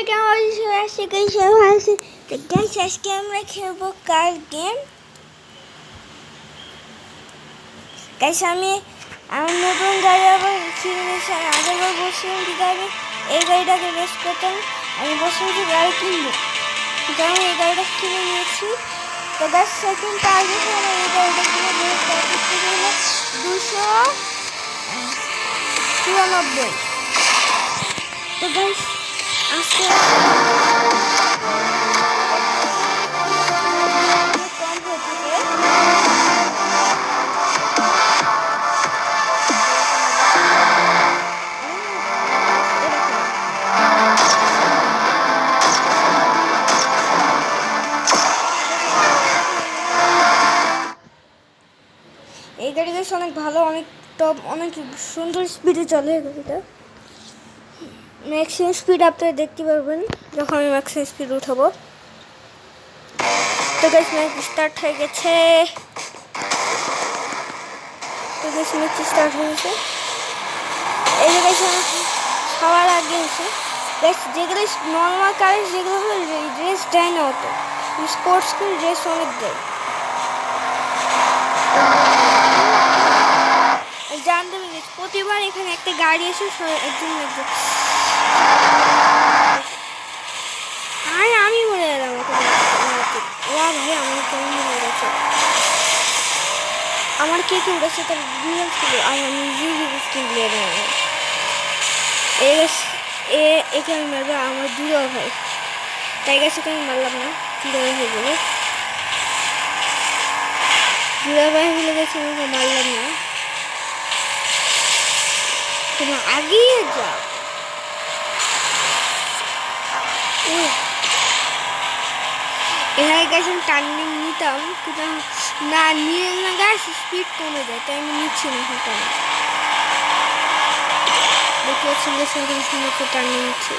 কেমন আসছে ভালো আছে। তো গাইস আজকে আমরা খেলবো কার গেম। গাইস আমি আমার নতুন গাড়ি আবার কিনে নিয়েছি। আমি আগেরবার বলছিলাম কি আমি এই গাড়িটাকে রেস করতাম, আমি বলছিলাম যে গাড়ি কিনবো, কিন্তু আমি এই গাড়িটা কিনে নিয়েছি। তো গাইস সেকেন্ড টার্গেট হলো এই গাড়িটা কিনে হলো 294। তো গাইস আজকে এই গাড়ি গাছ অনেক ভালো, অনেক টপ, অনেক সুন্দর স্পিডে চলে। এই গাড়িটা ম্যাক্সিমাম স্পিড আপনারা দেখতে পারবেন যখন আমি ম্যাক্সিমাম স্পিড উঠাবো। তো গাইস ম্যাচ স্টার্ট হয়ে গেছে। তো গাইস ম্যাচ স্টার্ট হয়ে গেছে। এই যে গাইস সবার আগে হয়েছে গাইস, যেগুলো নর্মাল কারেন্ট যেগুলো হলো রেস দেয় না, অত স্পোর্টস করে রেস অনেক দেয়। জানতে পেরেছি প্রতিবার এখানে একটা গাড়ি এসে একজন আর আমি মরে গেলাম। ওয়া ভাই আমার কেমন হয়ে গেছে, আমার কে কে উঠেছে তার রিয়েল ছিল, আর আমি নিজেই স্কিন প্লেয়ার একে আমি মারবো। আমার দুরা ভাই তাই গেছে আমি মারলাম না, দুরা ভাই হয়ে গেল। দুরা ভাই হলে গেছে আমাকে মারলাম না, তুমি আগিয়ে যাও। এখানে গেছে টার্নিং নিতাম, কিন্তু না নিয়ে না গাছ স্পিড কমে যায়, তাই আমি নিচ্ছি না। এখন দেখতে পাচ্ছি যে সুন্দর সুন্দর টার্নিং নিচ্ছে।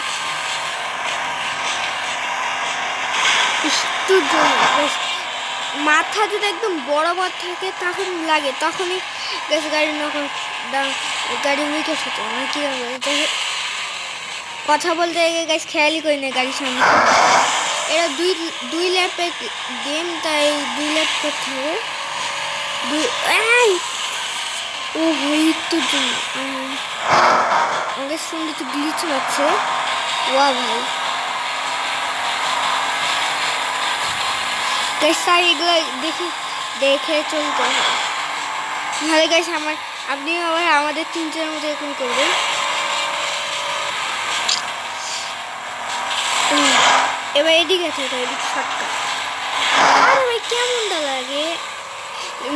মাথা যদি একদম বরাবর থাকে তখন লাগে, তখনই গেছে গাড়ি গাড়ি নিতে হতো না। কি কথা বলতে গাছ খেয়ালই করি না গাড়ির সামনে। এরা দুই ল্যাপের গেম, তাই 2 ল্যাপ করতে হবে। ও ভাই তোর জন্য আমাদের সঙ্গে তো গ্লিচ মারছে। ওয়া ভাই গাইস এগুলো দেখে চলতে হয়, নাহলে গাইস আপনি আবার আমাদের 3জনের মধ্যে এরকম করবেন। এবার এদিকে আছে, এদিকে শর্টকাট। আর ভাই কেমনটা লাগে,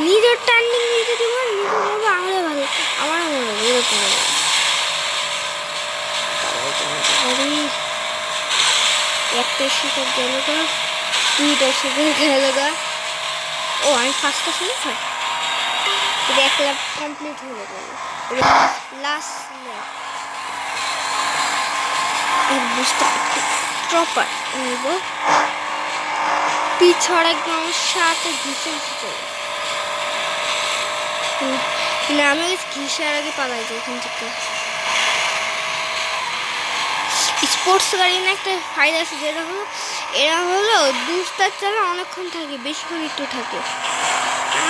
নিজের টার্নিং নিতে দিব, নিজে বলবো আমাদের ভালো, আমার মনে হবে এরকম। একটা শিকার গেল গা, 2টা শিকার গেল গা। ও আমি ফার্স্টটা শুনে হয়, এক ল্যাপ কমপ্লিট হয়ে গেল। লাস্ট ল্যাপ বুঝতে প্রপার নেব, পিছড় একদম সাথে ঘুষে চলে না। আমি ঘিসার আগে পালাই যাই এখান থেকে। স্পোর্টস গাড়ি না একটা ফায়দা আছে, যেটা হলো এরা হলো দুস্তার চালা অনেকক্ষণ থাকে, বেশিক্ষণ একটু থাকে।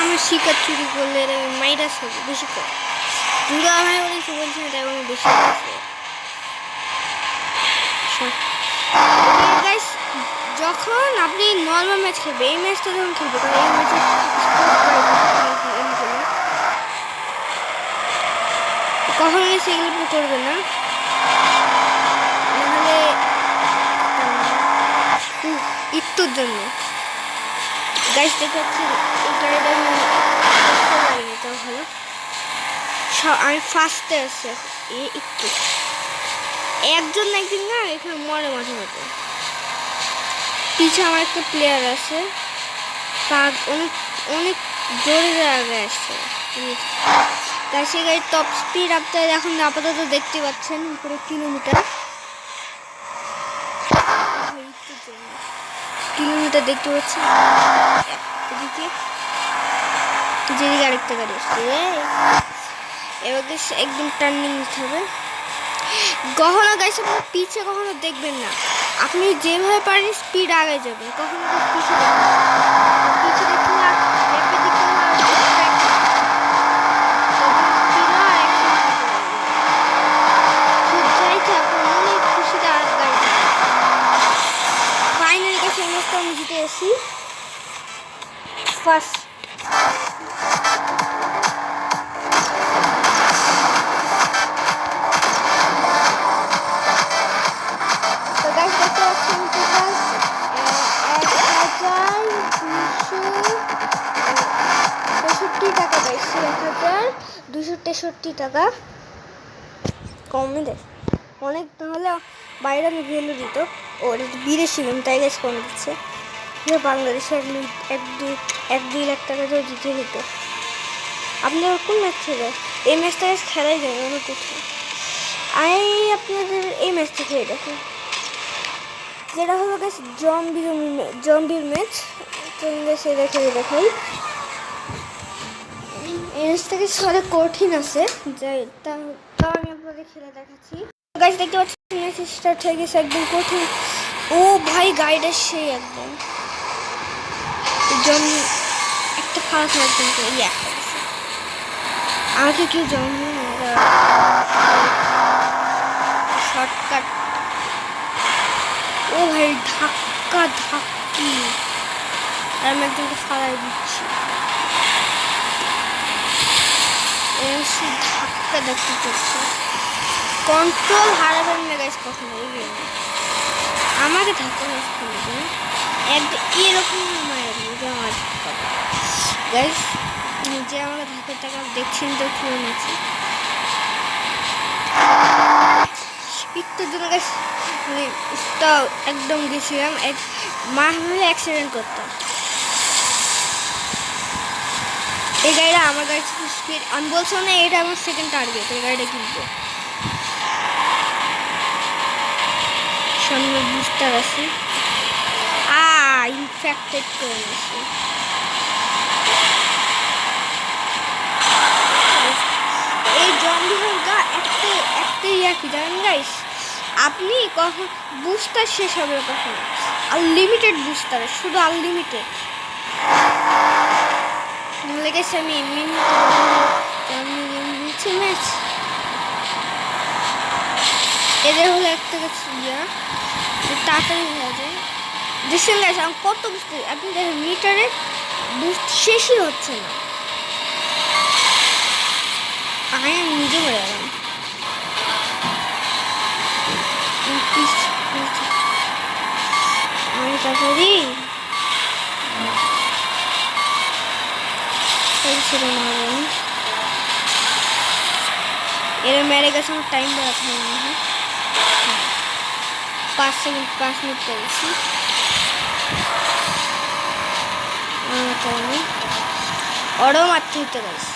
আমার শিকার চুরি করলে এরা মাইরাস হবে বেশিক্ষণ। দুরা ভাই বলেছি বলছি না, তাই বেশি যখন আপনি নর্মাল ম্যাচ খেলবে, এই ম্যাচটা যখন খেলবে, কারণ এই ম্যাচে কখনো সেগুলো করবে না, নাহলে একটুর জন্য গাইস দেখাচ্ছি এই গাড়িটা লাগেনি, তাও ভালো। আমি ফার্স্টে আসছি একটু, একদিন না এখানে মরে মাঝে মাঝে। পিছে আমার একটা প্লেয়ার আছে, তার অনেক অনেক জোরে আগে আসছে। তাই সে গাড়ির টপ স্পিড আপনারা এখন আপাতত দেখতে পাচ্ছেন উপরে কিলোমিটার দেখতে পাচ্ছেন। এদিকে যেদিকে আরেকটা গাড়ি আসছে, এবার একদম টার্নিং নিতে হবে। কখনো গাইছে পিছে কখনো দেখবেন না, আপনি যেভাবে পারেন স্পিড আগে যাবেন, কখনো পিছিয়ে দেখবেন পিছিয়ে দেখলে আর র্যাপিড দিকে আর স্পিড আর খুব চাইছে আপনি অনেক খুশিতে আর গাড়ি ফাইনালি কাছে ম্যাচটা আমি জিতে এসেছি ফার্স্ট। তো গাইস দেখতে পাচ্ছেন টোটাল 1263 টাকা পাইছি, 1263 টাকা কমে দেয় অনেক। তাহলে বাইরে আমি ভ্যালু দিত, ওর বিদেশি গেম তাই গাছ কমে দিচ্ছে। বাংলাদেশে এক দুই লাখ টাকা তো জিতে দিত। আপনারা কোন ম্যাচ খেলে? এই ম্যাচটা খেলাই যায় অনেক কোথাও। আমি আপনাদের এই ম্যাচটা খেয়ে দেখি, যেটা হলো গেছে জম্বির ম্যাচ। তো সেটা খেলে দেখাই। এই ম্যাচটাকে অনেক কঠিন আছে, যাই তাও আমি আপনাদের খেলে দেখাচ্ছি। গাইস দেখতে পাচ্ছি ম্যাচ স্টার্ট হয়ে গেছে, একদম কঠিন। ও ভাই গাইড আসছে একদম একটা খারাপ কিন্তু ইয়ে আমাকে কি জম্বি শর্টকাট। ও ভাই ধাক্কা ধাক্কি, আর আমি একজনকে ফালাই দিচ্ছি। ধাক্কা দেখতে চলছে, কন্ট্রোল হারাবেন না গাইস কখনো। আমাকে ধাক্কা খেলবে এরকম আমার গাইস, নিজে আমাকে ধাক্কার টাকা দেখছেন তো খেয়ে নিচ্ছি একটুর জন্য গাইস। একদম গেছিলাম হলে অ্যাক্সিডেন্ট করতাম। এই গাড়িটা আমার গাড়ি স্পিড, আমি বলছি না এটা আমার সেকেন্ড টার্গেট, এই গাড়িটা কিনবো। সামনে বুস্টার আছে, ইনফেক্টেড করে নিয়েছি। এই জম্বি হলকা একটা ইয়া কি জানেন গাইস, আপনি কখন বুস্টার শেষ হবে কখন আনলিমিটেড বুস্টার, শুধু আনলিমিটেড। নাহলে গেছে আমি এমনি ম্যাচ এদের হলো একটা গেছে ইয়া তাড়াতাড়ি হয়ে যায়। দেখছেন গাইস আমি কত বুঝতে, আপনি দেখেন মিটারে বুস্ট শেষই হচ্ছে না। আমি নিজে মরে গেলাম। আমি তাড়াতাড়ি এরা মেরে গেছে, আমার টাইম দেওয়া থাকে না। 5 মিনিট পেয়েছি। ওরও মারতে হতে গেছে।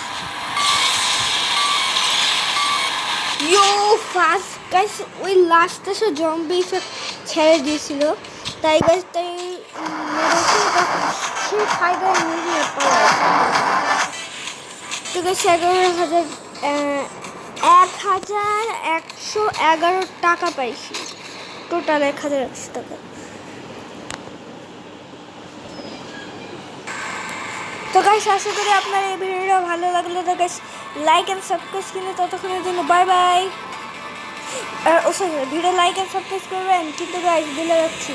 ফার্স্ট গাইস ওই লাস্টে সে জম্বি ইফেক্ট ছেড়ে দিয়েছিল, তাই গাইস তাই সেই ফায়দায় নিয়ে পাওয়া। তো গাইস 1111 টাকা পাইছি, টোটাল 1100 টাকা। তো গাইস আশা করি আপনার এই ভিডিওটা ভালো লাগলো। তো গাইস লাইক এন্ড সাবস্ক্রাইব কিনে ততক্ষণের জন্য bye bye. Video like and subscribe করবেন কিন্তু গাইস ভুলে যাচ্ছি।